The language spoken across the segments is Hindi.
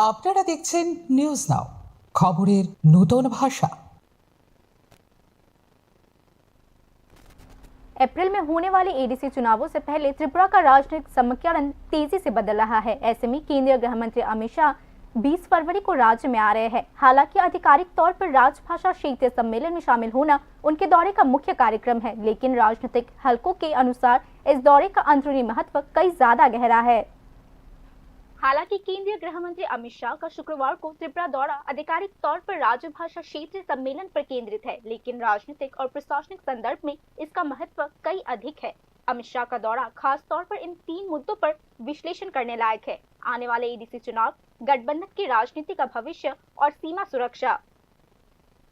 আপনারা দেখছেন নিউজ নাও, খবরের নতুন ভাষা। अप्रैल में होने वाले एडीसी चुनावों से पहले त्रिपुरा का राजनीतिक समीकरण तेजी से बदल रहा है। ऐसे में केंद्रीय गृह मंत्री अमित शाह 20 फरवरी को राज्य में आ रहे हैं। हालांकि आधिकारिक तौर पर राजभाषा क्षेत्रीय सम्मेलन में शामिल होना उनके दौरे का मुख्य कार्यक्रम है, लेकिन राजनीतिक हलकों के अनुसार इस दौरे का अंदरूनी महत्व कई ज्यादा गहरा है। हालांकि केंद्रीय गृह मंत्री अमित शाह का शुक्रवार को त्रिपुरा दौरा आधिकारिक तौर पर राजभाषा क्षेत्रीय सम्मेलन पर केंद्रित है, लेकिन राजनीतिक और प्रशासनिक संदर्भ में इसका महत्व कई अधिक है। अमित शाह का दौरा खास तौर पर इन 3 मुद्दों पर विश्लेषण करने लायक है: आने वाले एडीसी चुनाव, गठबंधन की राजनीति का भविष्य और सीमा सुरक्षा।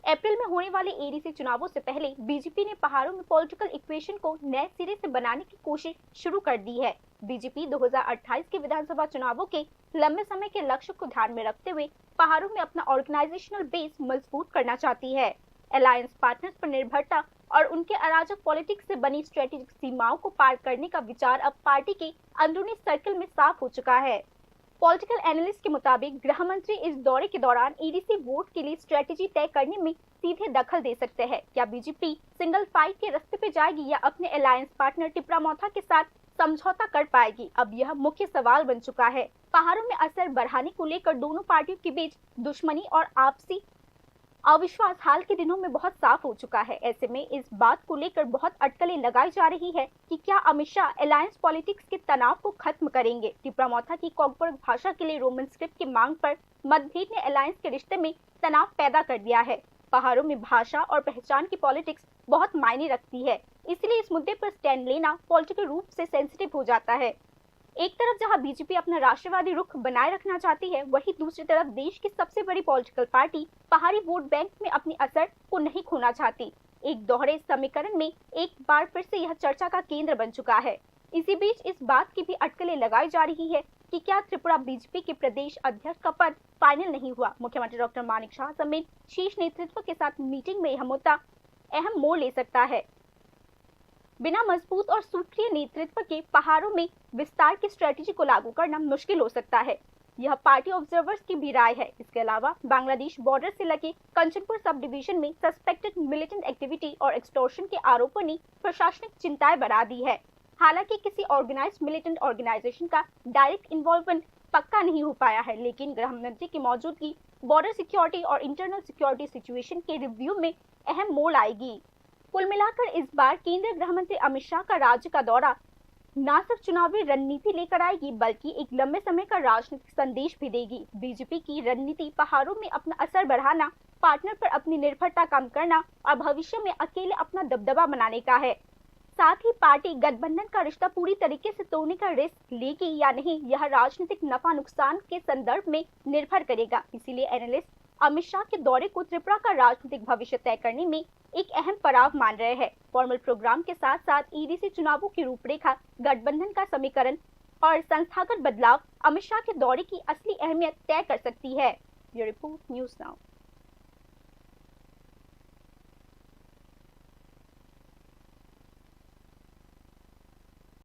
अप्रैल में होने वाले एडीसी चुनावों से पहले बीजेपी ने पहाड़ों में पॉलिटिकल इक्वेशन को नए सिरे से बनाने की कोशिश शुरू कर दी है। बीजेपी 2028 के विधानसभा चुनावों के लंबे समय के लक्ष्य को ध्यान में रखते हुए पहाड़ों में अपना ऑर्गेनाइजेशनल बेस मजबूत करना चाहती है। अलायंस पार्टनर्स पर निर्भरता और उनके अराजक पॉलिटिक्स से बनी स्ट्रेटेजिक सीमाओं को पार करने का विचार अब पार्टी के अंदरूनी सर्कल में साफ हो चुका है। पॉलिटिकल एनालिस्ट के मुताबिक गृह मंत्री इस दौरे के दौरान एडीसी वोट के लिए स्ट्रेटेजी तय करने में सीधे दखल दे सकते हैं। क्या बीजेपी सिंगल फाइट के रास्ते पे जाएगी या अपने अलायंस पार्टनर टिप्रामोथा के साथ समझौता कर पाएगी? अब यह मुख्य सवाल बन चुका है। पहाड़ों में असर बढ़ाने को लेकर दोनों पार्टियों के बीच दुश्मनी और आपसी अविश्वास हाल के दिनों में बहुत साफ हो चुका है। ऐसे में इस बात को लेकर बहुत अटकलें लगाई जा रही है कि क्या अमित शाह अलायंस पॉलिटिक्स के तनाव को खत्म करेंगे। टिप्रामोथा की कॉकबर्ग भाषा के लिए रोमन स्क्रिप्ट की मांग पर मतभेद ने अलायंस के रिश्ते में तनाव पैदा कर दिया है। पहाड़ों में भाषा और पहचान की पॉलिटिक्स बहुत मायने रखती है, इसलिए इस मुद्दे पर स्टैंड लेना पॉलिटिकल रूप से सेंसिटिव हो जाता है। एक तरफ जहां बीजेपी अपना राष्ट्रवादी रुख बनाए रखना चाहती है, वहीं दूसरी तरफ देश की सबसे बड़ी पॉलिटिकल पार्टी पहाड़ी वोट बैंक में अपनी असर को नहीं खोना चाहती। एक दोहरे समीकरण में एक बार फिर से यह चर्चा का केंद्र बन चुका है। इसी बीच इस बात की भी अटकलें लगाई जा रही है कि क्या त्रिपुरा बीजेपी के प्रदेश अध्यक्ष का पद फाइनल नहीं हुआ। मुख्यमंत्री डॉक्टर मानिक शाह समेत शीर्ष नेतृत्व के साथ मीटिंग में यह मुद्दा अहम मोड़ ले सकता है। बिना मजबूत और सुप्रिय नेतृत्व के पहाड़ों में विस्तार की स्ट्रेटेजी को लागू करना मुश्किल हो सकता है। यह पार्टी ऑब्जर्वर्स की भी राय है। इसके अलावा बांग्लादेश बॉर्डर से लगे कंचनपुर सब डिवीजन में सस्पेक्टेड मिलिटेंट एक्टिविटी और एक्सटॉर्शन के आरोपों ने प्रशासनिक चिंताएं बढ़ा दी है। हालांकि किसी ऑर्गेनाइज्ड मिलिटेंट ऑर्गेनाइजेशन का डायरेक्ट इन्वॉल्वमेंट पक्का नहीं हो पाया है, लेकिन गृह मंत्री की मौजूदगी बॉर्डर सिक्योरिटी और इंटरनल सिक्योरिटी सिचुएशन के रिव्यू में अहम मोड़ आएगी। कुल मिलाकर इस बार केंद्रीय गृह मंत्री अमित शाह का राज्य का दौरा न सिर्फ चुनावी रणनीति लेकर आएगी, बल्कि एक लंबे समय का राजनीतिक संदेश भी देगी। बीजेपी की रणनीति पहाड़ों में अपना असर बढ़ाना, पार्टनर पर अपनी निर्भरता कम करना और भविष्य में अकेले अपना दबदबा बनाने का है। साथ ही पार्टी गठबंधन का रिश्ता पूरी तरीके से तोड़ने का रिस्क लेगी या नहीं, यह राजनीतिक नफा नुकसान के संदर्भ में निर्भर करेगा। इसीलिए एनालिस्ट अमित शाह के दौरे को त्रिपुरा का राजनीतिक भविष्य तय करने में एक अहम पड़ाव मान रहे हैं। फॉर्मल प्रोग्राम के साथ साथ ईडीसी चुनावों की रूपरेखा, गठबंधन का समीकरण और संस्थागत बदलाव अमित शाह के दौरे की असली अहमियत तय कर सकती है। ये रिपोर्ट न्यूज नाउ।